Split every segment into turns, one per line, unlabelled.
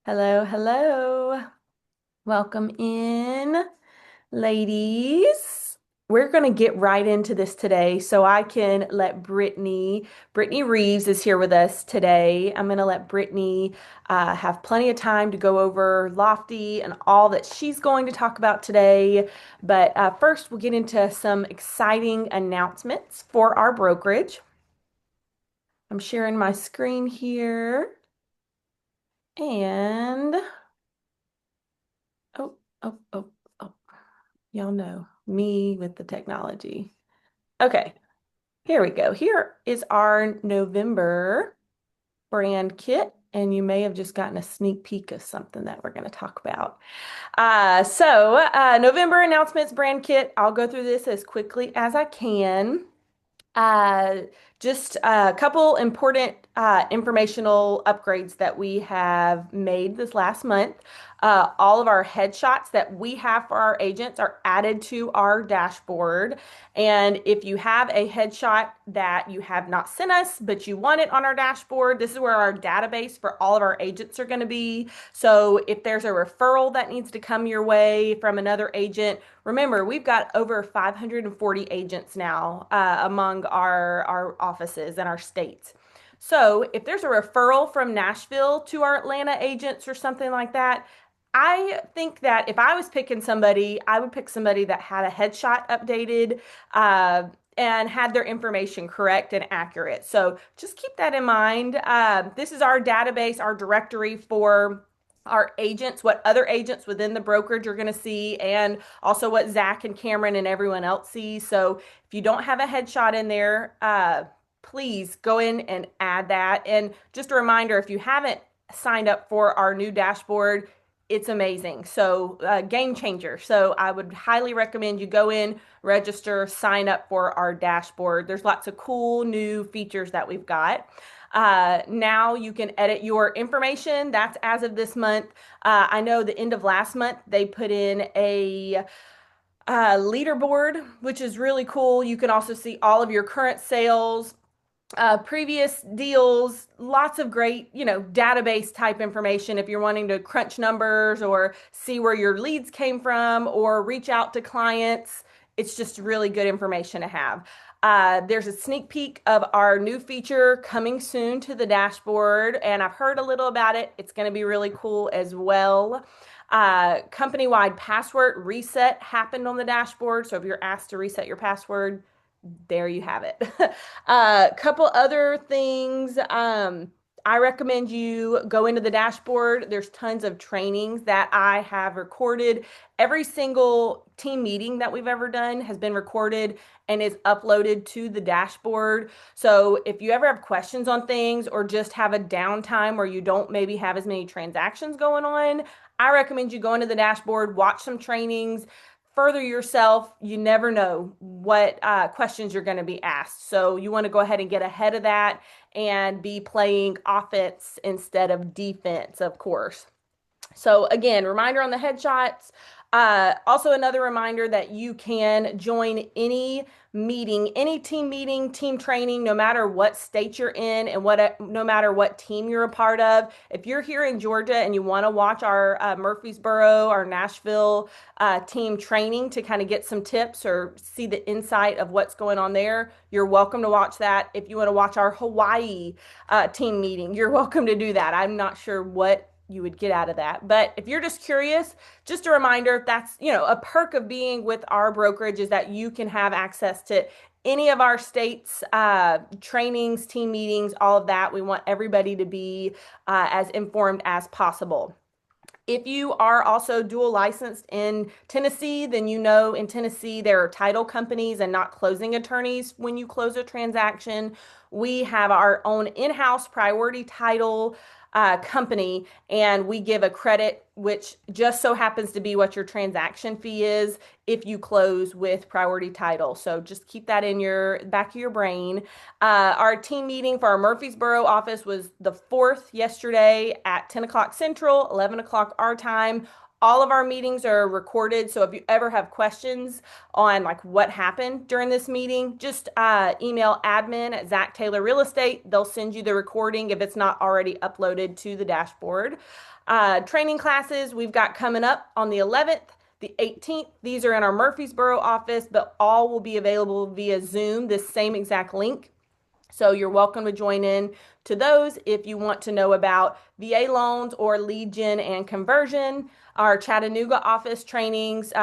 Hello, hello. Welcome in, ladies. We're going to get right into this today so I can let Brittany Reeves is here with us today. I'm going to let Brittany have plenty of time to go over Lofty and all that she's going to talk about today. But first, we'll get into some exciting announcements for our brokerage. I'm sharing my screen here and oh, oh, oh. Oh. Y'all know me with the technology. Okay, here we go. Here is our November brand kit, and you may have just gotten a sneak peek of something that we're going to talk about. November announcements brand kit. I'll go through this as quickly as I can. Uh, just a couple important informational upgrades that we have made this last month. All of our headshots that we have for our agents are added to our dashboard. And if you have a headshot that you have not sent us, but you want it on our dashboard, this is where our database for all of our agents are going to be. So if there's a referral that needs to come your way from another agent, remember, we've got over 540 agents now among our offices and our states. So if there's a referral from Nashville to our Atlanta agents or something like that, I think that if I was picking somebody, I would pick somebody that had a headshot updated and had their information correct and accurate. So just keep that in mind. This is our database, our directory for our agents, what other agents within the brokerage are going to see, and also what Zach and Cameron and everyone else sees. So if you don't have a headshot in there, please go in and add that. And just a reminder, if you haven't signed up for our new dashboard, it's amazing. So, game changer. So, I would highly recommend you go in, register, sign up for our dashboard. There's lots of cool new features that we've got. Now you can edit your information. That's as of this month. I know the end of last month they put in a leaderboard, which is really cool. You can also see all of your current sales, previous deals, lots of great, database type information if you're wanting to crunch numbers or see where your leads came from or reach out to clients. It's just really good information to have. There's a sneak peek of our new feature coming soon to the dashboard, and I've heard a little about it. It's going to be really cool as well. Company-wide password reset happened on the dashboard. So if you're asked to reset your password, there you have it. A couple other things. I recommend you go into the dashboard. There's tons of trainings that I have recorded. Every single team meeting that we've ever done has been recorded and is uploaded to the dashboard. So if you ever have questions on things or just have a downtime where you don't maybe have as many transactions going on, I recommend you go into the dashboard, watch some trainings, further yourself. You never know what questions you're going to be asked. So you want to go ahead and get ahead of that and be playing offense instead of defense, of course. So again, reminder on the headshots. Also another reminder that you can join any meeting, any team meeting, team training, no matter what state you're in and no matter what team you're a part of. If you're here in Georgia and you want to watch our Murfreesboro, our Nashville team training to kind of get some tips or see the insight of what's going on there, you're welcome to watch that. If you want to watch our Hawaii team meeting, you're welcome to do that. I'm not sure what you would get out of that. But if you're just curious, just a reminder, that's, a perk of being with our brokerage is that you can have access to any of our states, trainings, team meetings, all of that. We want everybody to be as informed as possible. If you are also dual licensed in Tennessee, then in Tennessee there are title companies and not closing attorneys when you close a transaction. We have our own in-house priority title company, and we give a credit, which just so happens to be what your transaction fee is if you close with priority title. So just keep that in your back of your brain. Our team meeting for our Murfreesboro office was the 4th yesterday at 10 o'clock Central, 11 o'clock our time. All of our meetings are recorded, so if you ever have questions on like what happened during this meeting, just email admin at Zach Taylor Real Estate. They'll send you the recording if it's not already uploaded to the dashboard. Training classes we've got coming up on the 11th, the 18th. These are in our Murfreesboro office, but all will be available via Zoom, this same exact link. So you're welcome to join in to those if you want to know about VA loans or lead gen and conversion. Our Chattanooga office trainings,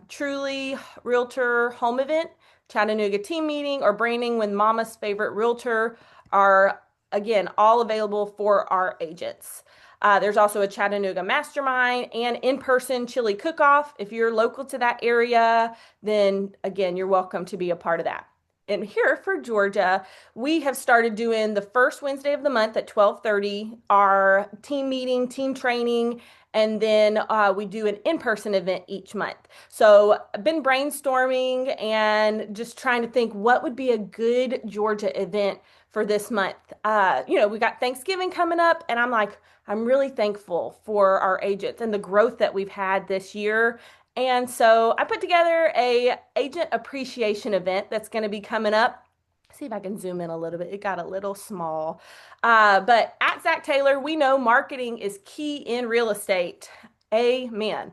Truly Realtor Home Event, Chattanooga team meeting, or branding with Mama's favorite realtor are again all available for our agents. There's also a Chattanooga mastermind and in-person chili cook-off. If you're local to that area, then again, you're welcome to be a part of that. And here for Georgia, we have started doing the first Wednesday of the month at 12:30, our team meeting, team training, and then we do an in-person event each month. So I've been brainstorming and just trying to think what would be a good Georgia event for this month. We got Thanksgiving coming up, and I'm really thankful for our agents and the growth that we've had this year. And so I put together a agent appreciation event that's going to be coming up. See if I can zoom in a little bit. It got a little small. But at Zach Taylor, we know marketing is key in real estate. Amen.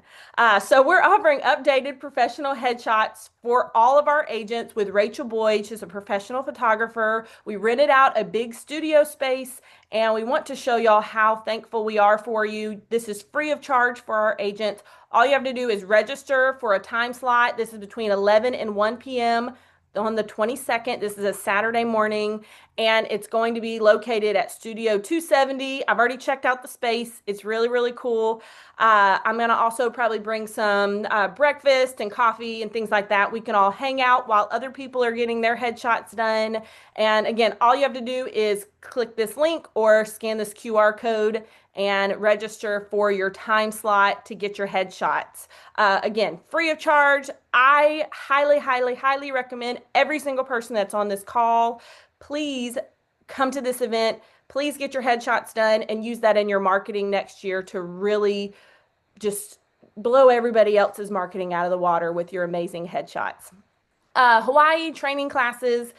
So we're offering updated professional headshots for all of our agents with Rachel Boyd. She's a professional photographer. We rented out a big studio space and we want to show y'all how thankful we are for you. This is free of charge for our agents. All you have to do is register for a time slot. This is between 11 and 1 p.m. on the 22nd. This is a Saturday morning, and it's going to be located at Studio 270. I've already checked out the space. It's really, really cool. I'm going to also probably bring some breakfast and coffee and things like that. We can all hang out while other people are getting their headshots done. And again, all you have to do is click this link or scan this QR code and register for your time slot to get your headshots. Again, free of charge. I highly, highly, highly recommend every single person that's on this call, please come to this event. Please get your headshots done and use that in your marketing next year to really just blow everybody else's marketing out of the water with your amazing headshots. Hawaii training classes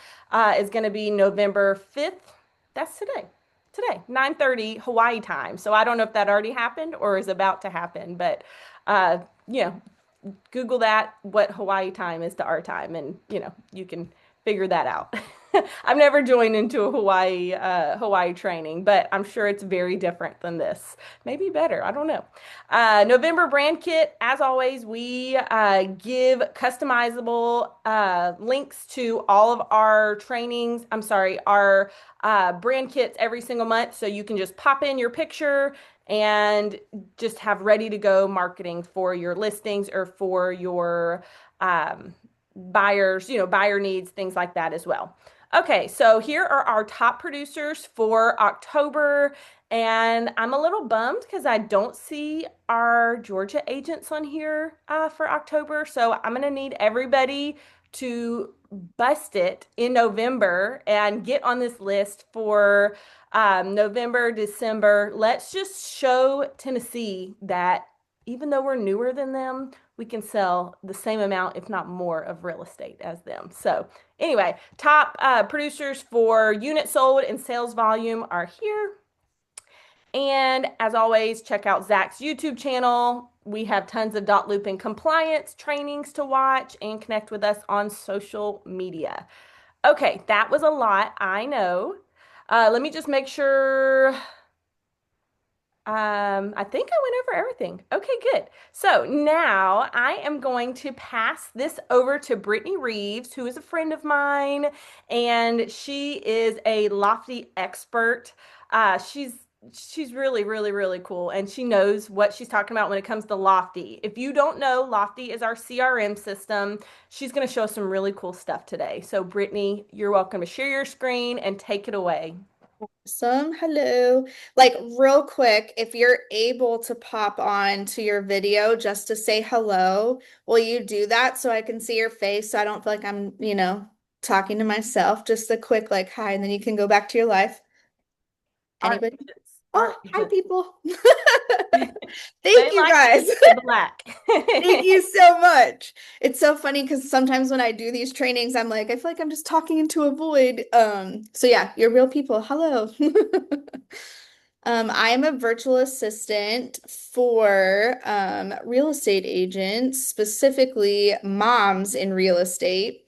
is going to be November 5th. That's today, 9:30 Hawaii time. So I don't know if that already happened or is about to happen, but uh, you know, Google that, what Hawaii time is to our time, and you can figure that out. I've never joined into a Hawaii training, but I'm sure it's very different than this. Maybe better. I don't know. November brand kit. As always, we give customizable links to all of our trainings. I'm sorry, our brand kits every single month. So you can just pop in your picture and just have ready to go marketing for your listings or for your buyers, buyer needs, things like that as well. Okay, so here are our top producers for October, and I'm a little bummed because I don't see our Georgia agents on here for October. So I'm gonna need everybody to bust it in November and get on this list for November, December. Let's just show Tennessee that even though we're newer than them, we can sell the same amount, if not more, of real estate as them. So anyway, top producers for units sold and sales volume are here. And as always, check out Zach's YouTube channel. We have tons of dot loop and compliance trainings to watch and connect with us on social media. Okay, that was a lot, I know. Let me just make sure. I think I went over everything. Okay, good. So now I am going to pass this over to Brittany Reeves, who is a friend of mine, and she is a Lofty expert. She's really, really, really cool, and she knows what she's talking about when it comes to Lofty. If you don't know, Lofty is our CRM system. She's going to show us some really cool stuff today. So Brittany, you're welcome to share your screen and take it away.
Awesome. Hello. Like real quick, if you're able to pop on to your video just to say hello, will you do that so I can see your face so I don't feel like I'm, talking to myself? Just a quick like hi, and then you can go back to your life.
Our
Anybody? Oh,
our
hi,
agents.
people.
They
Thank you
like to
guys.
display black.
Thank you so much. It's so funny because sometimes when I do these trainings, I'm like, I feel like I'm just talking into a void. So yeah, you're real people. Hello. I am a virtual assistant for real estate agents, specifically moms in real estate.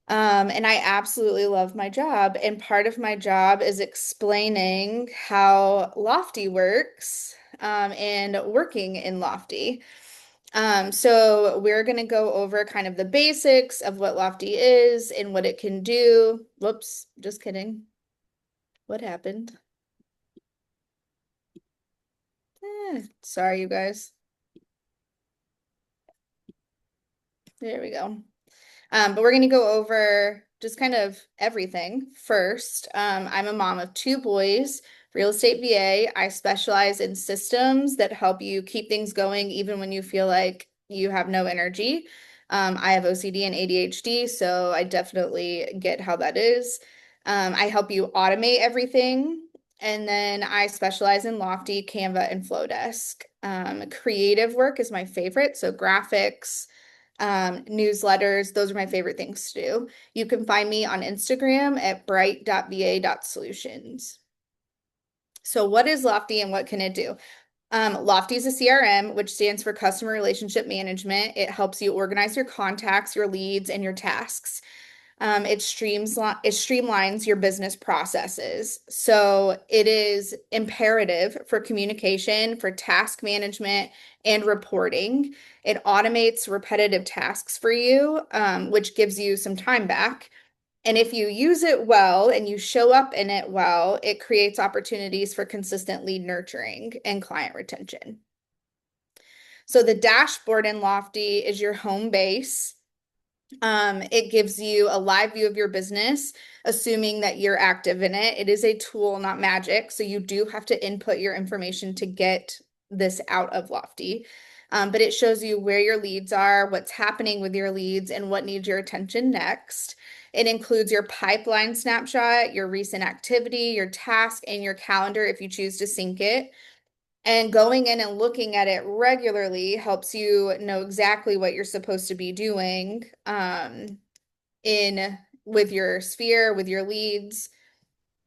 And I absolutely love my job. And part of my job is explaining how Lofty works, and working in Lofty. So we're going to go over kind of the basics of what Lofty is and what it can do. Whoops, just kidding. What happened? Sorry, you guys. There we go. But we're going to go over just kind of everything first. I'm a mom of two boys, real estate VA. I specialize in systems that help you keep things going even when you feel like you have no energy. I have OCD and ADHD, so I definitely get how that is. I help you automate everything. And then I specialize in Lofty, Canva, and Flowdesk. Creative work is my favorite, so graphics, newsletters. Those are my favorite things to do. You can find me on Instagram at bright.va.solutions. So what is Lofty and what can it do? Lofty is a CRM, which stands for Customer Relationship Management. It helps you organize your contacts, your leads, and your tasks. It streamlines your business processes. So it is imperative for communication, for task management, and reporting. It automates repetitive tasks for you, which gives you some time back. And if you use it well and you show up in it well, it creates opportunities for consistent lead nurturing and client retention. So the dashboard in Lofty is your home base. It gives you a live view of your business, assuming that you're active in it. It is a tool, not magic. So you do have to input your information to get this out of Lofty. But it shows you where your leads are, what's happening with your leads, and what needs your attention next. It includes your pipeline snapshot, your recent activity, your task, and your calendar if you choose to sync it. And going in and looking at it regularly helps you know exactly what you're supposed to be doing, in with your sphere, with your leads.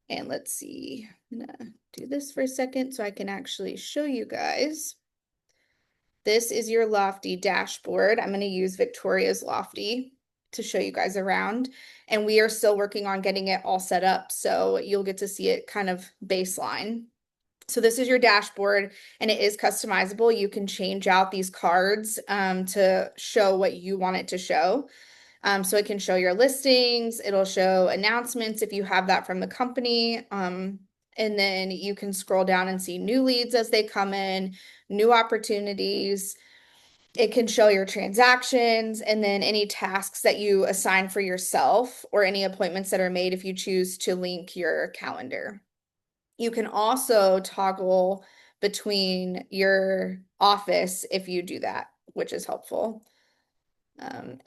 And let's see, I'm gonna do this for a second so I can actually show you guys. This is your Lofty dashboard. I'm going to use Victoria's Lofty to show you guys around. And we are still working on getting it all set up, so you'll get to see it kind of baseline. So this is your dashboard, and it is customizable. You can change out these cards to show what you want it to show. So it can show your listings. It'll show announcements if you have that from the company. And then you can scroll down and see new leads as they come in, new opportunities. It can show your transactions and then any tasks that you assign for yourself or any appointments that are made if you choose to link your calendar. You can also toggle between your office if you do that, which is helpful.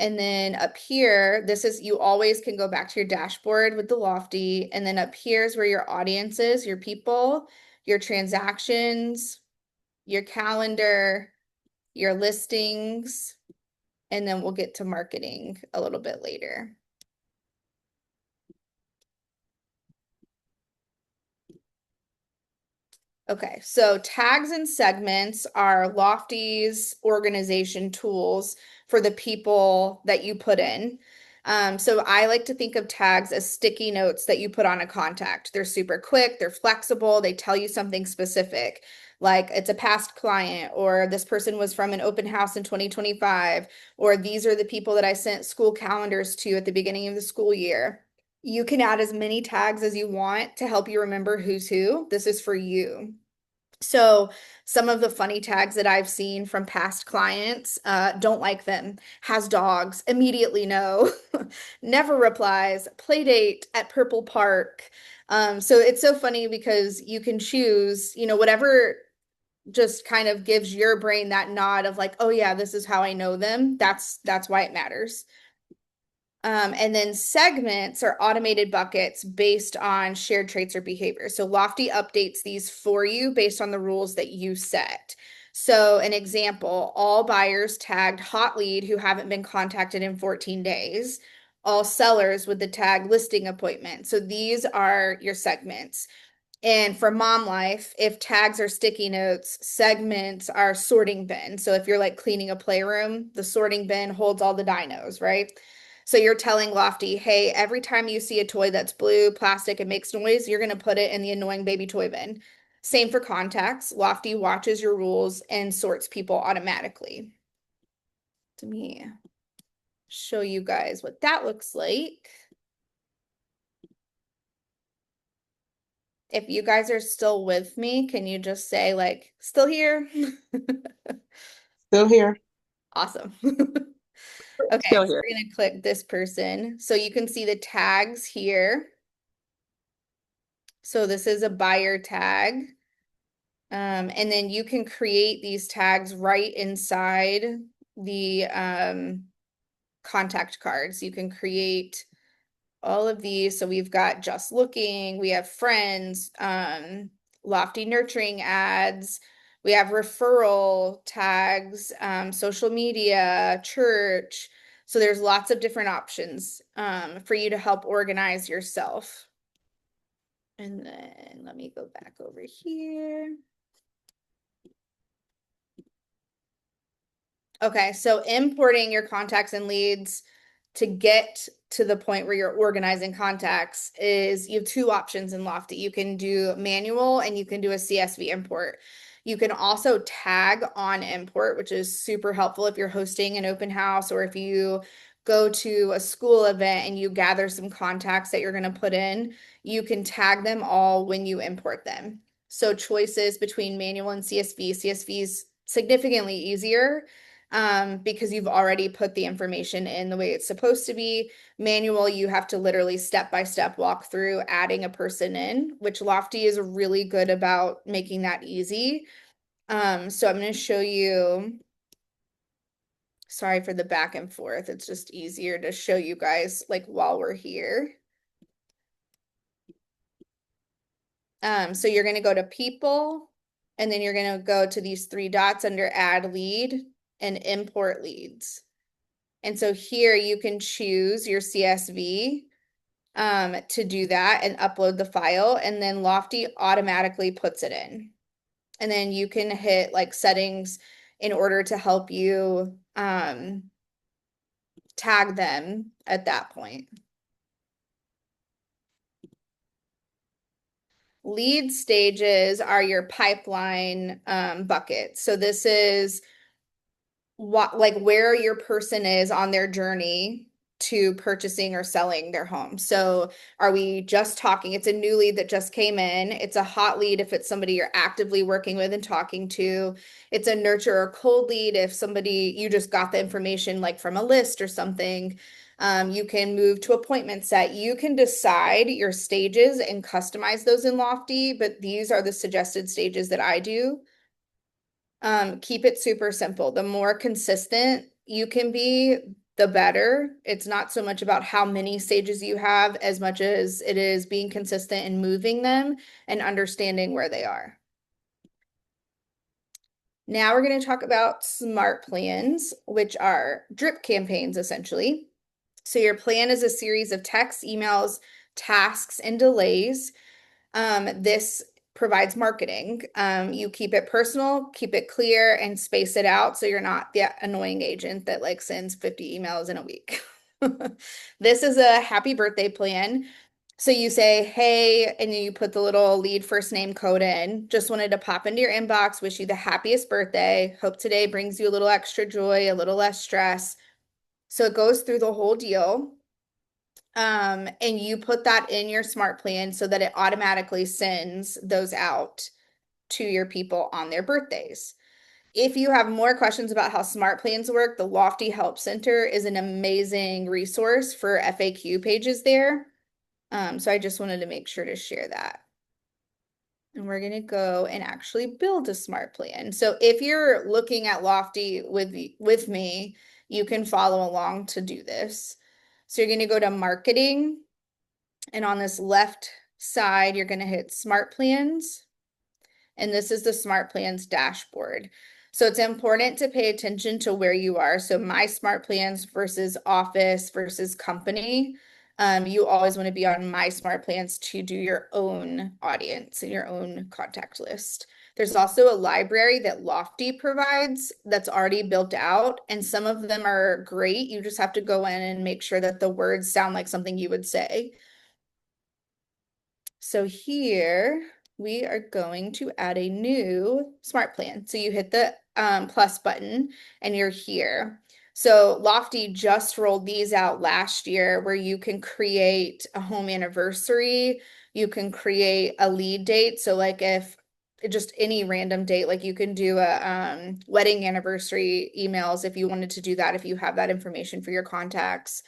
And then up here, you always can go back to your dashboard with the Lofty. And then up here is where your audience is, your people, your transactions, your calendar, your listings, and then we'll get to marketing a little bit later. Okay, so tags and segments are Lofty's organization tools for the people that you put in. So I like to think of tags as sticky notes that you put on a contact. They're super quick, they're flexible, they tell you something specific, like it's a past client, or this person was from an open house in 2025, or these are the people that I sent school calendars to at the beginning of the school year. You can add as many tags as you want to help you remember who's who. This is for you. So some of the funny tags that I've seen from past clients, don't like them, has dogs, immediately no, never replies, play date at Purple Park. So it's so funny because you can choose, whatever just kind of gives your brain that nod of like, oh yeah, this is how I know them. That's why it matters. And then segments are automated buckets based on shared traits or behavior. So Lofty updates these for you based on the rules that you set. So, an example, all buyers tagged hot lead who haven't been contacted in 14 days, all sellers with the tag listing appointment. So, these are your segments. And for mom life, if tags are sticky notes, segments are sorting bin. So if you're like cleaning a playroom, the sorting bin holds all the dinos, right? So you're telling Lofty, hey, every time you see a toy that's blue, plastic, and makes noise, you're going to put it in the annoying baby toy bin. Same for contacts. Lofty watches your rules and sorts people automatically. Let me show you guys what that looks like. If you guys are still with me, can you just say like, still here?
Still here.
Awesome. Okay,
Still
so
here.
we're gonna click this person. So you can see the tags here. So this is a buyer tag. And then you can create these tags right inside the contact cards. You can create all of these. So we've got just looking, we have friends, Lofty nurturing ads, we have referral tags, social media, church. So there's lots of different options for you to help organize yourself. And then let me go back over here. Okay, so importing your contacts and leads to get to the point where you're organizing contacts is you have two options in Lofty. You can do manual and you can do a CSV import. You can also tag on import, which is super helpful if you're hosting an open house or if you go to a school event and you gather some contacts that you're going to put in, you can tag them all when you import them. So choices between manual and CSV. CSV is significantly easier because you've already put the information in the way it's supposed to be. Manual, you have to literally step by step walk through adding a person in, which Lofty is really good about making that easy. So I'm going to show you. Sorry for the back and forth. It's just easier to show you guys like while we're here. So you're going to go to people, and then you're going to go to these three dots under add lead and import leads. And so here you can choose your CSV to do that and upload the file, and then Lofty automatically puts it in. And then you can hit like settings in order to help you tag them at that point. Lead stages are your pipeline buckets. So this is what like where your person is on their journey to purchasing or selling their home. So are we just talking? It's a new lead that just came in. It's a hot lead if it's somebody you're actively working with and talking to. It's a nurture or cold lead if somebody you just got the information like from a list or something. You can move to appointment set. You can decide your stages and customize those in Lofty, but these are the suggested stages that I do. Keep it super simple. The more consistent you can be, the better. It's not so much about how many stages you have as much as it is being consistent and moving them and understanding where they are. Now we're going to talk about smart plans, which are drip campaigns essentially. So your plan is a series of texts, emails, tasks, and delays. This provides marketing. You keep it personal, keep it clear, and space it out so you're not the annoying agent that like sends 50 emails in a week. This is a happy birthday plan. So you say, hey, and you put the little lead first name code in. Just wanted to pop into your inbox, wish you the happiest birthday. Hope today brings you a little extra joy, a little less stress. So it goes through the whole deal. And you put that in your smart plan so that it automatically sends those out to your people on their birthdays. If you have more questions about how smart plans work, the Lofty Help Center is an amazing resource for FAQ pages there. So I just wanted to make sure to share that. And we're going to go and actually build a smart plan. So if you're looking at Lofty with me, you can follow along to do this. So you're going to go to marketing, and on this left side, you're going to hit smart plans. And this is the smart plans dashboard. So it's important to pay attention to where you are. So my smart plans versus office versus company. You always want to be on my smart plans to do your own audience and your own contact list. There's also a library that Lofty provides that's already built out, and some of them are great. You just have to go in and make sure that the words sound like something you would say. So here we are going to add a new smart plan. So you hit the plus button and you're here. So Lofty just rolled these out last year where you can create a home anniversary, you can create a lead date. So like if just any random date, like you can do a wedding anniversary emails if you wanted to do that, if you have that information for your contacts.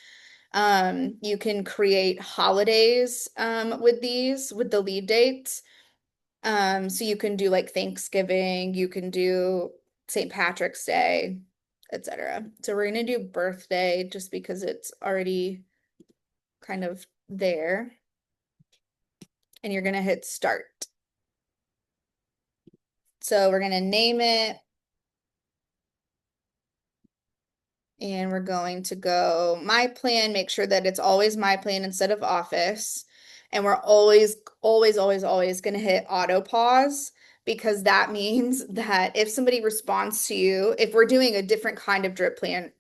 You can create holidays with these, with the lead dates. So you can do like Thanksgiving, you can do St. Patrick's Day, etc. So we're gonna do birthday just because it's already kind of there. And you're gonna hit start. So we're gonna name it. And we're going to go my plan, make sure that it's always my plan instead of office. And we're always, always, always, always going to hit auto pause because that means that if somebody responds to you, if we're doing a different kind of drip plan,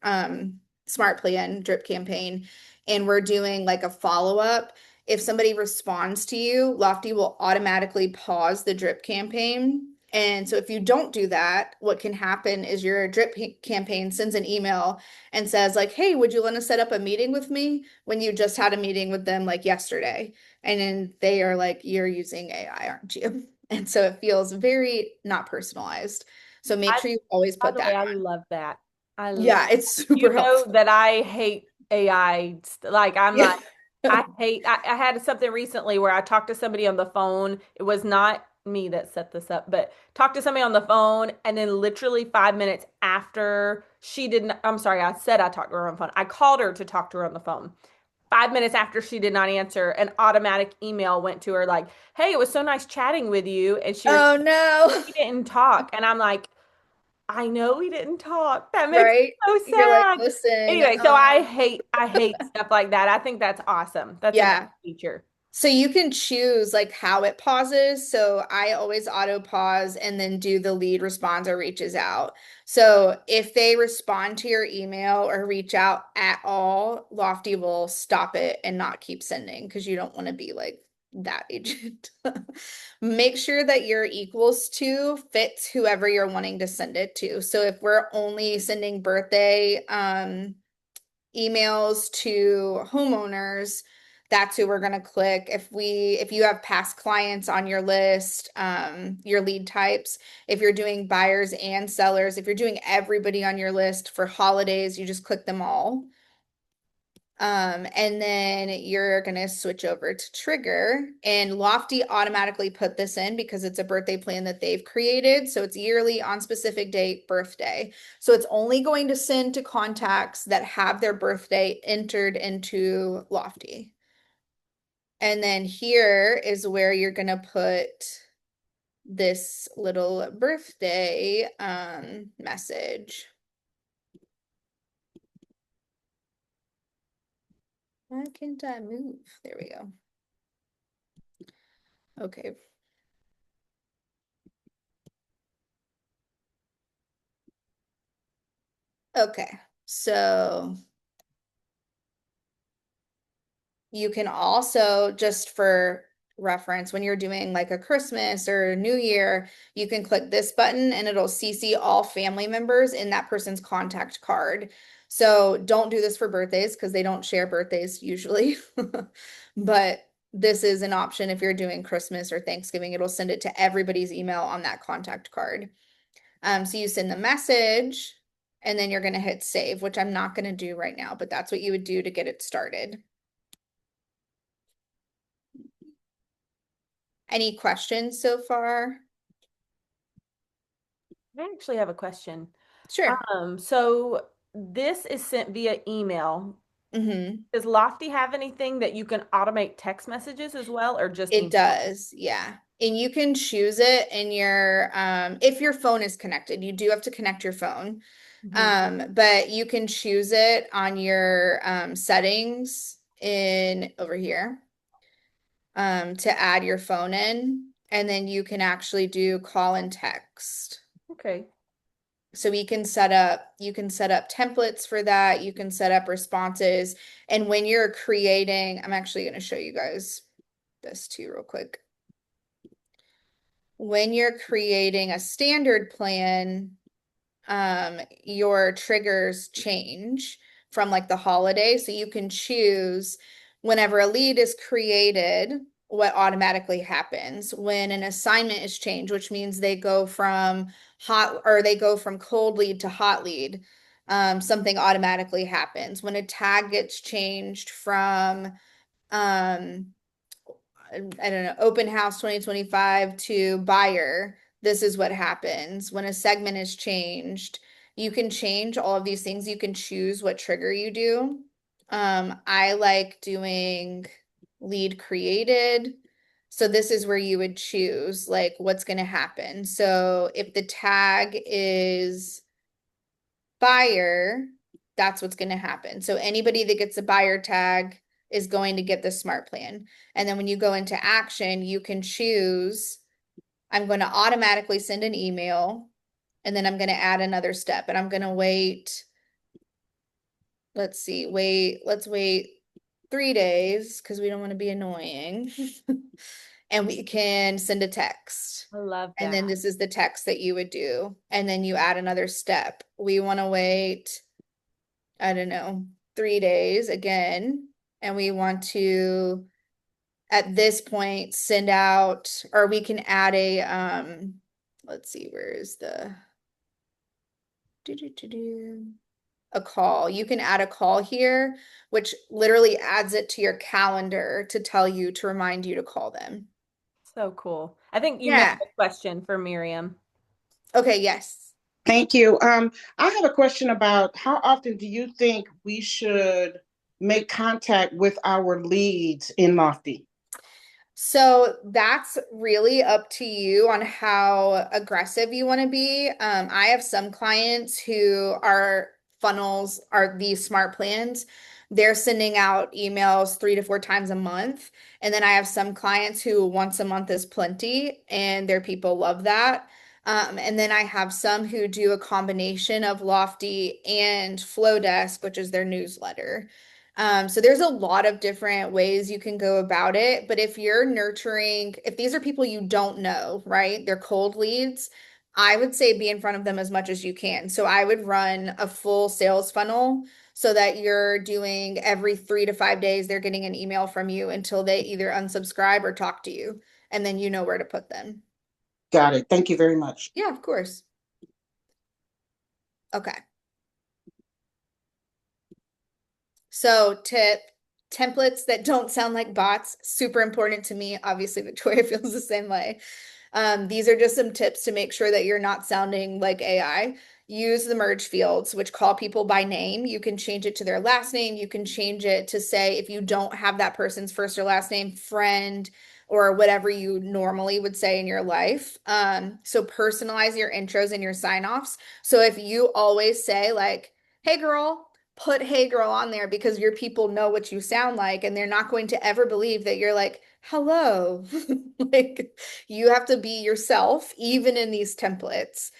smart plan, drip campaign, and we're doing like a follow-up, if somebody responds to you, Lofty will automatically pause the drip campaign. And so if you don't do that, what can happen is your drip campaign sends an email and says like, hey, would you want to set up a meeting with me when you just had a meeting with them like yesterday? And then they are like, you're using AI, aren't you? And so it feels very not personalized. So make
I,
sure you always
by
put
the way,
that
I
on.
love that.
Yeah, it's
You
super
know
helpful.
that I hate AI. Like I'm
Yeah.
like, I had something recently where I talked to somebody on the phone. It was not me that set this up, but talked to somebody on the phone, and then literally 5 minutes after she didn't, I'm sorry, I said I talked to her on the phone. I called her to talk to her on the phone. 5 minutes after she did not answer, an automatic email went to her like, "Hey, it was so nice chatting with you," and she
Oh
responded,
no.
"We didn't talk," and I'm like, I know we didn't talk. That makes me
Right?
so
You're like,
sad.
listen,
Anyway, so I hate stuff like that. I think that's awesome. That's a nice
yeah.
feature.
So you can choose like how it pauses. So I always auto pause and then do the lead responds or reaches out. So if they respond to your email or reach out at all, Lofty will stop it and not keep sending because you don't want to be like that agent. Make sure that your equals to fits whoever you're wanting to send it to. So if we're only sending birthday emails to homeowners, that's who we're going to click. If you have past clients on your list, your lead types, if you're doing buyers and sellers, if you're doing everybody on your list for holidays, you just click them all. And then you're gonna switch over to trigger, and Lofty automatically put this in because it's a birthday plan that they've created. So it's yearly on specific date birthday. So it's only going to send to contacts that have their birthday entered into Lofty. And then here is where you're gonna put this little birthday message. Why can't I move? There we go. Okay. Okay. So you can also, just for reference, when you're doing like a Christmas or New Year, you can click this button and it'll CC all family members in that person's contact card. So don't do this for birthdays because they don't share birthdays usually. But this is an option if you're doing Christmas or Thanksgiving, it'll send it to everybody's email on that contact card. So you send the message and then you're going to hit save, which I'm not going to do right now, but that's what you would do to get it started. Any questions so far?
I actually have a question.
Sure.
So this is sent via email.
Mm-hmm.
Does Lofty have anything that you can automate text messages as well, or just
It
email?
does, yeah. And you can choose it in your if your phone is connected, you do have to connect your phone.
Mhm.
But you can choose it on your settings in over here to add your phone in, and then you can actually do call and text.
Okay.
So you can set up templates for that. You can set up responses. And when you're creating, I'm actually going to show you guys this too real quick. When you're creating a standard plan, your triggers change from like the holiday. So you can choose whenever a lead is created, what automatically happens when an assignment is changed, which means they go from cold lead to hot lead. Something automatically happens when a tag gets changed from I don't know, open house 2025 to buyer. This is what happens when a segment is changed. You can change all of these things. You can choose what trigger you do. I like doing lead created. So this is where you would choose like what's going to happen. So if the tag is buyer, that's what's going to happen. So anybody that gets a buyer tag is going to get the smart plan. And then when you go into action, you can choose, I'm going to automatically send an email, and then I'm going to add another step, and I'm going to wait. Let's wait 3 days because we don't want to be annoying. And we can send a text.
I love
And then
that.
this is the text that you would do. And then you add another step. We want to wait, I don't know, 3 days again. And we want to, at this point, send out, or we can add a, let's see, where is the, a call. You can add a call here, which literally adds it to your calendar to tell you, to remind you to call them.
So cool. I think you may
Yeah.
have a question for Miriam.
Okay, yes.
Thank you. I have a question about how often do you think we should make contact with our leads in Lofty?
So that's really up to you on how aggressive you want to be. I have some clients who are funnels, are these smart plans. They're sending out emails 3 to 4 times a month. And then I have some clients who once a month is plenty, and their people love that. And then I have some who do a combination of Lofty and Flowdesk, which is their newsletter. So there's a lot of different ways you can go about it. But if you're nurturing, if these are people you don't know, right? They're cold leads, I would say be in front of them as much as you can. So I would run a full sales funnel so that you're doing every 3 to 5 days, they're getting an email from you until they either unsubscribe or talk to you. And then you know where to put them.
Got it. Thank you very much.
Yeah, of course. Okay. So templates that don't sound like bots, super important to me. Obviously, Victoria feels the same way. These are just some tips to make sure that you're not sounding like AI. Use the merge fields, which call people by name. You can change it to their last name. You can change it to say, if you don't have that person's first or last name, friend, or whatever you normally would say in your life. So personalize your intros and your sign-offs. So if you always say like, hey girl, put hey girl on there because your people know what you sound like, and they're not going to ever believe that you're like, hello. Like, you have to be yourself, even in these templates.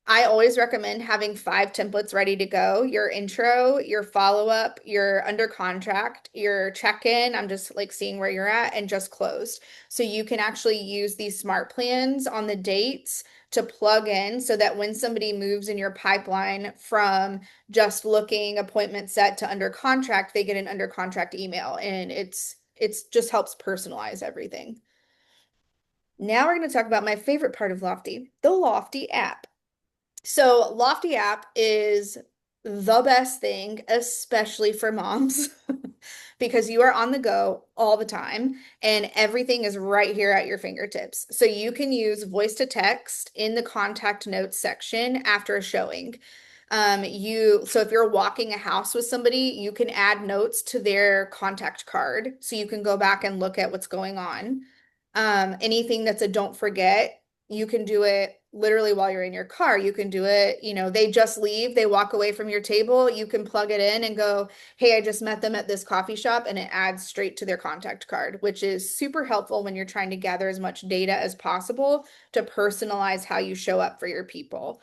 I always recommend having 5 templates ready to go. Your intro, your follow-up, your under contract, your check-in, I'm just like seeing where you're at, and just closed. So you can actually use these smart plans on the dates to plug in so that when somebody moves in your pipeline from just looking appointment set to under contract, they get an under contract email, and it's just helps personalize everything. Now we're going to talk about my favorite part of Lofty, the Lofty app. So Lofty app is the best thing, especially for moms, because you are on the go all the time and everything is right here at your fingertips. So you can use voice to text in the contact notes section after a showing. So if you're walking a house with somebody, you can add notes to their contact card so you can go back and look at what's going on. Anything that's a don't forget, you can do it literally while you're in your car. You can do it, they just leave, they walk away from your table, you can plug it in and go, hey, I just met them at this coffee shop, and it adds straight to their contact card, which is super helpful when you're trying to gather as much data as possible to personalize how you show up for your people.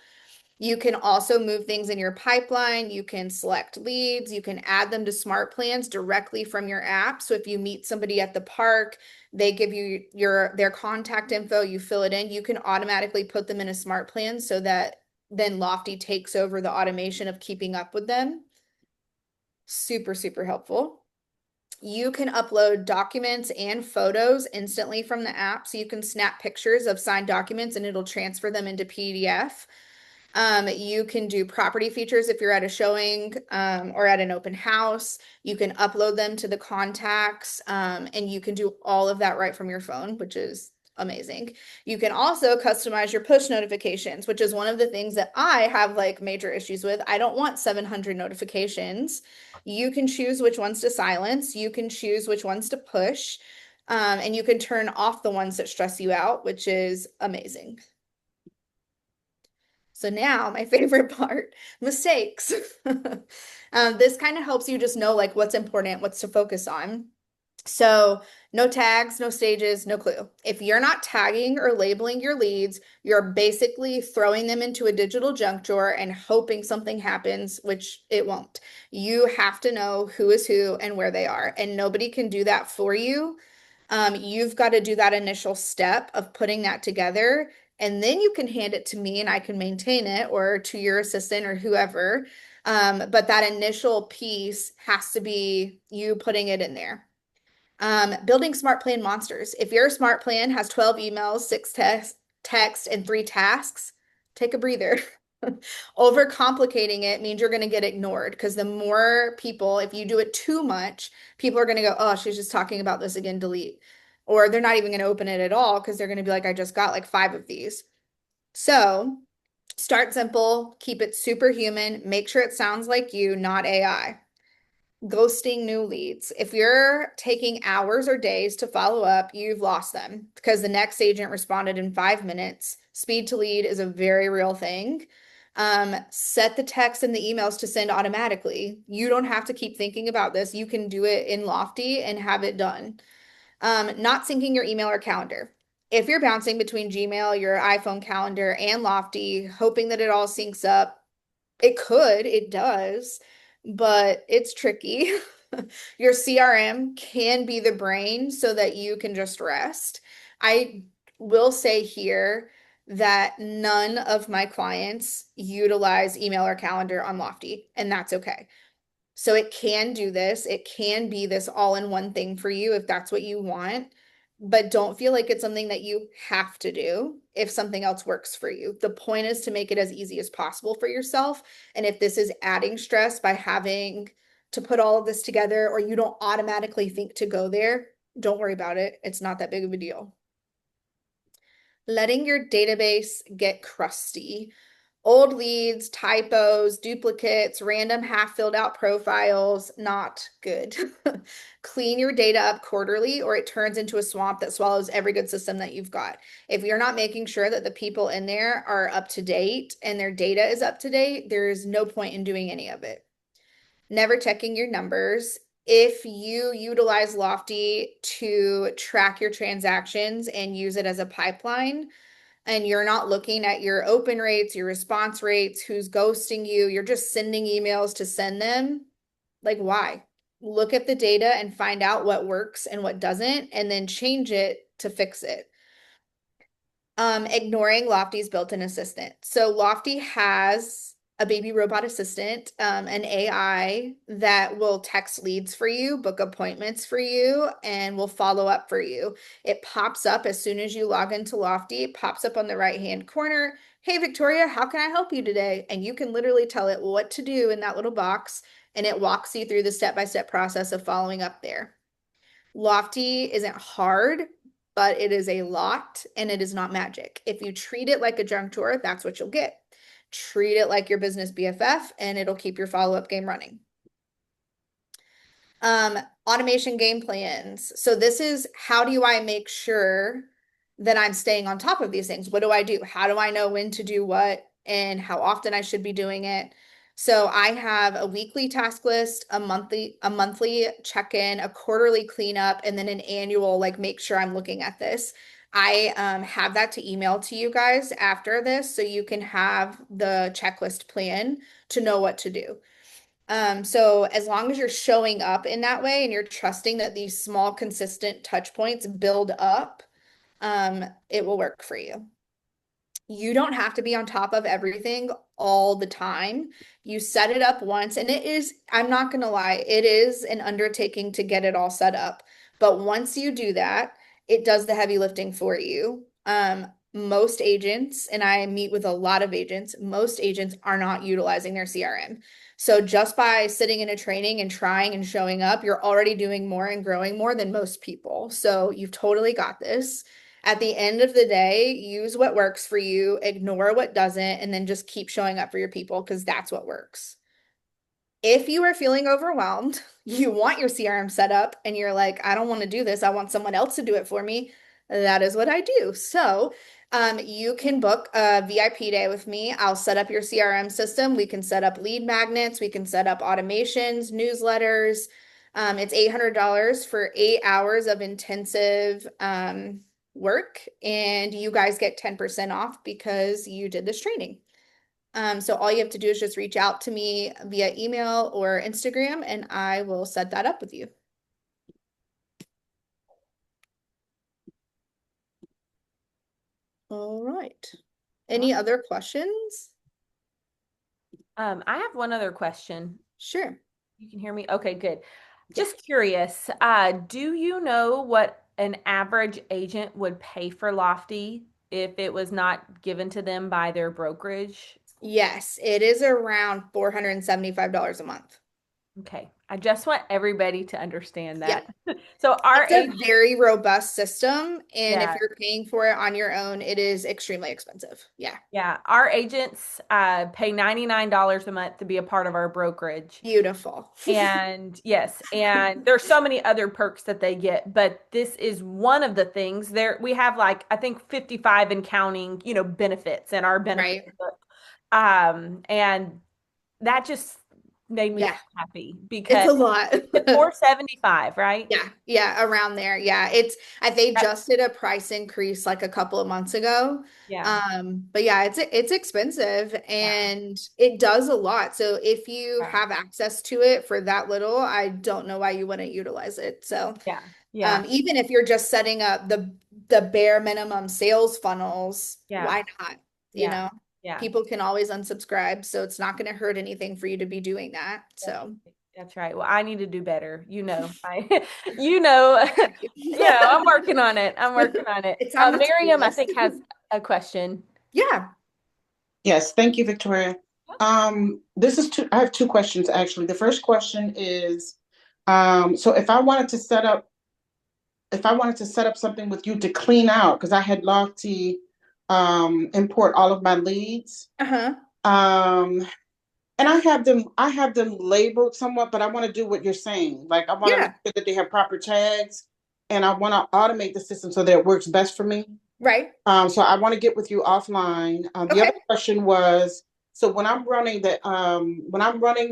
You can also move things in your pipeline. You can select leads. You can add them to smart plans directly from your app. So if you meet somebody at the park, they give you their contact info, you fill it in, you can automatically put them in a smart plan so that then Lofty takes over the automation of keeping up with them. Super, super helpful. You can upload documents and photos instantly from the app. So you can snap pictures of signed documents and it'll transfer them into PDF. You can do property features if you're at a showing or at an open house. You can upload them to the contacts, and you can do all of that right from your phone, which is amazing. You can also customize your push notifications, which is one of the things that I have like major issues with. I don't want 700 notifications. You can choose which ones to silence. You can choose which ones to push, and you can turn off the ones that stress you out, which is amazing. So now my favorite part, mistakes. This kind of helps you just know like what's important, what's to focus on. So no tags, no stages, no clue. If you're not tagging or labeling your leads, you're basically throwing them into a digital junk drawer and hoping something happens, which it won't. You have to know who is who and where they are, and nobody can do that for you. You've got to do that initial step of putting that together, and then you can hand it to me and I can maintain it, or to your assistant or whoever. But that initial piece has to be you putting it in there. Building smart plan monsters. If your smart plan has 12 emails, 6 text, and 3 tasks, take a breather. Overcomplicating it means you're going to get ignored, because the more people, if you do it too much, people are going to go, oh, she's just talking about this again, delete. Or they're not even going to open it at all because they're going to be like, I just got like 5 of these. So start simple, keep it superhuman, make sure it sounds like you, not AI. Ghosting new leads. If you're taking hours or days to follow up, you've lost them because the next agent responded in 5 minutes. Speed to lead is a very real thing. Set the text and the emails to send automatically. You don't have to keep thinking about this. You can do it in Lofty and have it done. Not syncing your email or calendar. If you're bouncing between Gmail, your iPhone calendar, and Lofty, hoping that it all syncs up, it does, but it's tricky. Your CRM can be the brain so that you can just rest. I will say here that none of my clients utilize email or calendar on Lofty, and that's okay. So it can do this. It can be this all-in-one thing for you if that's what you want, but don't feel like it's something that you have to do if something else works for you. The point is to make it as easy as possible for yourself. And if this is adding stress by having to put all of this together, or you don't automatically think to go there, don't worry about it. It's not that big of a deal. Letting your database get crusty. Old leads, typos, duplicates, random half filled out profiles, not good. Clean your data up quarterly or it turns into a swamp that swallows every good system that you've got. If you're not making sure that the people in there are up to date and their data is up to date, there's no point in doing any of it. Never checking your numbers. If you utilize Lofty to track your transactions and use it as a pipeline, and you're not looking at your open rates, your response rates, who's ghosting you, you're just sending emails to send them, like why? Look at the data and find out what works and what doesn't, and then change it to fix it. Ignoring Lofty's built-in assistant. So Lofty has a baby robot assistant, an AI that will text leads for you, book appointments for you, and will follow up for you. It pops up as soon as you log into Lofty. It pops up on the right-hand corner. Hey, Victoria, how can I help you today? And you can literally tell it what to do in that little box, and it walks you through the step-by-step process of following up there. Lofty isn't hard. but it is a lot and it is not magic. If you treat it like a junk drawer, that's what you'll get. Treat it like your business BFF and it'll keep your follow-up game running. Automation game plans. So this is how do I make sure that I'm staying on top of these things? What do I do? How do I know when to do what and how often I should be doing it? So I have a weekly task list, a monthly check-in, a quarterly cleanup, and then an annual, like make sure I'm looking at this. I have that to email to you guys after this so you can have the checklist plan to know what to do. So as long as you're showing up in that way and you're trusting that these small, consistent touch points build up, it will work for you. You don't have to be on top of everything all the time. You set it up once, and it is, I'm not going to lie, it is an undertaking to get it all set up. But once you do that, it does the heavy lifting for you. Most agents, and I meet with a lot of agents, most agents are not utilizing their CRM. So just by sitting in a training and trying and showing up, you're already doing more and growing more than most people. So you've totally got this. At the end of the day, use what works for you, ignore what doesn't, and then just keep showing up for your people because that's what works. If you are feeling overwhelmed, you want your CRM set up, and you're like, I don't want to do this. I want someone else to do it for me. That is what I do. So, you can book a VIP day with me. I'll set up your CRM system. We can set up lead magnets. We can set up automations, newsletters. It's $800 for 8 hours of intensive work, and you guys get 10% off because you did this training. So all you have to do is just reach out to me via email or Instagram, and I will set that up with you. All right. Any other questions?
I have one other question.
Sure.
You can hear me? Okay, good.
Yeah.
Just curious, do you know what an average agent would pay for Lofty if it was not given to them by their brokerage?
Yes, it is around $475 a month.
Okay. I just want everybody to understand
Yeah.
that. So our
It's
agent,
a very robust system, and if
yeah,
you're paying for it on your own, it is extremely expensive. Yeah.
yeah, our agents pay $99 a month to be a part of our brokerage.
Beautiful.
And yes, and there's so many other perks that they get, but this is one of the things there. We have like, I think 55 and counting, benefits in our benefit
Right.
book. And that just made me
Yeah.
so happy
It's
because
a lot.
it's 475, right?
Yeah, yeah, around there. Yeah, they
That-
just did a price increase like a couple of months ago.
yeah,
But yeah, it's expensive
yeah,
and it does a lot. So if you
yeah,
have access to it for that little, I don't know why you wouldn't utilize it. So
yeah, yeah,
even if you're just setting up the bare minimum sales funnels,
yeah,
why not? You
yeah,
know,
yeah.
people can always unsubscribe, so it's not going to hurt anything for you to be doing that.
That's
So
that's right. Well, I need to do better. You know, I'm working on it. I'm working on it.
it's on the to-do
Miriam, I
list.
think has a question.
Yeah.
Yes, thank you, Victoria. I have two questions actually. The first question is, so if I wanted to set up something with you to clean out, because I had Lofty import all of my leads.
Uh-huh.
Um, and I have them labeled somewhat, but I want to do what you're saying. Like I want to make
Yeah.
sure that they have proper tags and I want to automate the system so that it works best for me.
Right.
So I want to get with you offline. The
Okay.
other question was, so when I'm running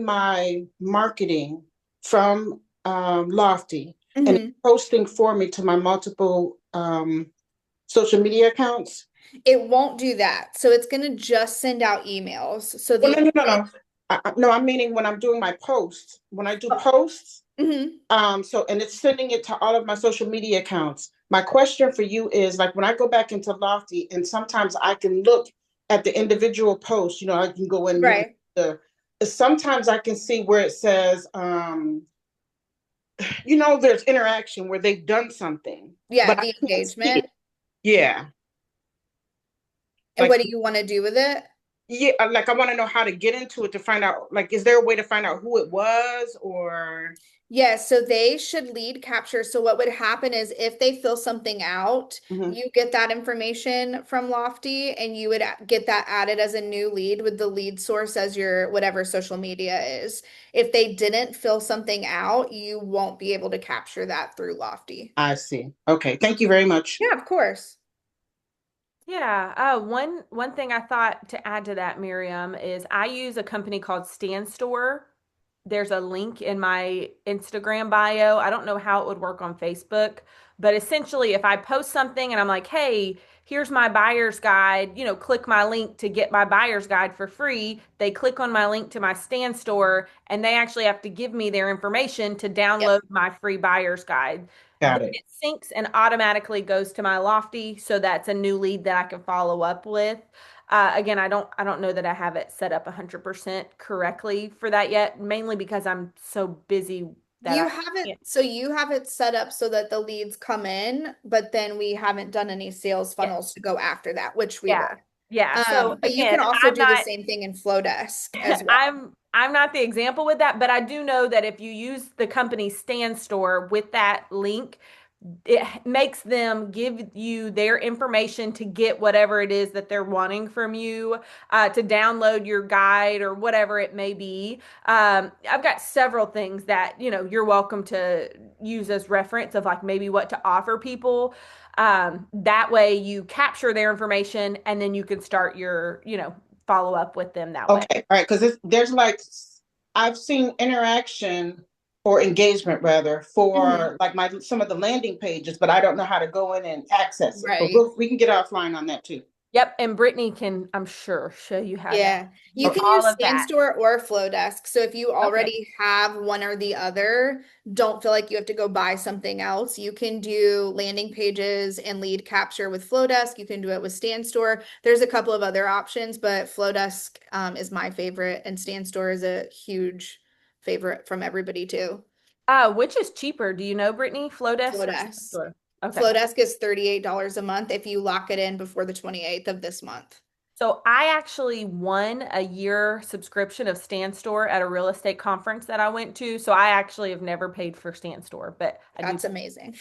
my marketing from Lofty and it's
Hmm.
posting for me to my multiple social media accounts.
It won't do that. So it's going to just send out emails. So
Well,
the
no. No, I'm meaning when I'm doing my posts, when I do
oh,
posts,
mhm.
so and it's sending it to all of my social media accounts. My question for you is like when I go back into Lofty and sometimes I can look at the individual posts, I can go and look at
Right.
sometimes I can see where it says there's interaction where they've done something,
Yeah,
but I
the
can't see it.
engagement.
Yeah.
And what
Like
do you want to do with it?
yeah, like I want to know how to get into it to find out, like, is there a way to find out who it was or
Yes, so they should lead capture. So what would happen is if they fill something out,
Mhm.
you get that information from Lofty and you would get that added as a new lead with the lead source as your whatever social media is. If they didn't fill something out, you won't be able to capture that through Lofty.
I see. Okay, thank you very much.
Yeah, of course.
Yeah. One thing I thought to add to that, Miriam, is I use a company called Stand Store. There's a link in my Instagram bio. I don't know how it would work on Facebook, but essentially, if I post something and I'm like, hey, here's my buyer's guide, click my link to get my buyer's guide for free. They click on my link to my Stand Store and they actually have to give me their information to
Yep.
download my free buyer's guide.
Got
Then
it.
it syncs and automatically goes to my Lofty, so that's a new lead that I can follow up with. Again, I don't know that I have it set up 100% correctly for that yet, mainly because I'm so busy that I
You have it,
can't.
so you have it set up so that the leads come in, but then we haven't done any sales
Yeah,
funnels to go after that, which we
yeah,
will.
yeah. So
But you
again,
can also
I'm
do the
not
same thing in Flowdesk as well.
I'm not the example with that, but I do know that if you use the company Stand Store with that link, it makes them give you their information to get whatever it is that they're wanting from you, to download your guide or whatever it may be. I've got several things that, you're welcome to use as reference of like maybe what to offer people. That way you capture their information and then you can start your, follow up with them that way.
Okay, all right, because there's like I've seen interaction or engagement rather
Mhm.
for like my some of the landing pages, but I don't know how to go in and access it. But
Right.
we can get offline on that too.
Yep, and Brittany can, I'm sure, show you how to
Yeah. You
do
Okay.
can
all
use
of that.
SandStore or Flowdesk. So if you
Okay.
already have one or the other, don't feel like you have to go buy something else. You can do landing pages and lead capture with Flowdesk. You can do it with SandStore. There's a couple of other options, but Flowdesk is my favorite, and SandStore is a huge favorite from everybody too.
Which is cheaper? Do you know, Brittany? Flowdesk or
Flowdesk.
Standstore? Okay.
Flowdesk is $38 a month if you lock it in before the 28th of this month.
So I actually won a year subscription of Standstore at a real estate conference that I went to. So I actually have never paid for Standstore, but I do.
That's amazing.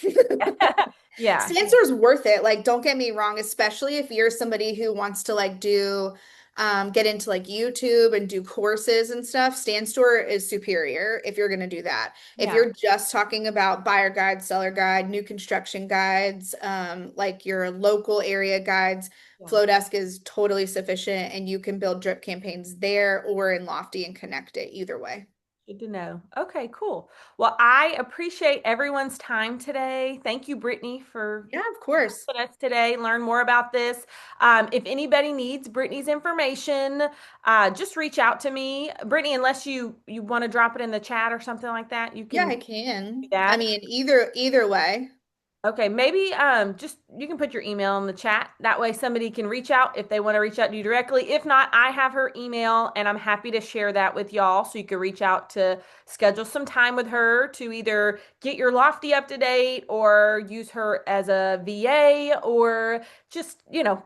Yeah.
Stansor's worth it. Like, don't get me wrong, especially if you're somebody who wants to like do get into like YouTube and do courses and stuff. Stanstore is superior if you're going to do that. If
Yeah.
you're just talking about buyer guide, seller guide, new construction guides, like your local area guides,
Yeah.
Flowdesk is totally sufficient and you can build drip campaigns there or in Lofty and connect it either way.
Good to know. Okay, cool. Well, I appreciate everyone's time today. Thank you, Brittany, for
Yeah, of course.
helping us today learn more about this. If anybody needs Brittany's information, just reach out to me. Brittany, unless you want to drop it in the chat or something like that, you
Yeah,
can
I
do
can. I
that.
mean, either way.
Okay, maybe just you can put your email in the chat. That way somebody can reach out if they want to reach out to you directly. If not, I have her email and I'm happy to share that with y'all so you can reach out to schedule some time with her to either get your Lofty up to date or use her as a VA or just,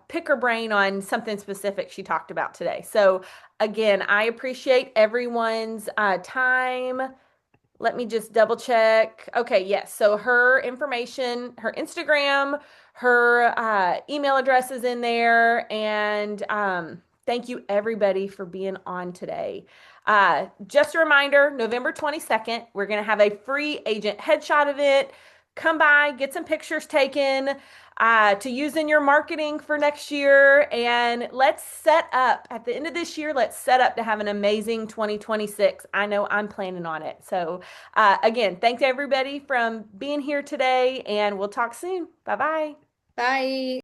pick her brain on something specific she talked about today. So again, I appreciate everyone's time. Let me just double check. Okay, yes. So her information, her Instagram, her email address is in there. And thank you everybody for being on today. Just a reminder, November 22nd, we're going to have a free agent headshot event. Come by, get some pictures taken to use in your marketing for next year. And let's set up at the end of this year, let's set up to have an amazing 2026. I know I'm planning on it. So, again, thanks everybody from being here today, and we'll talk soon. Bye bye.
Bye.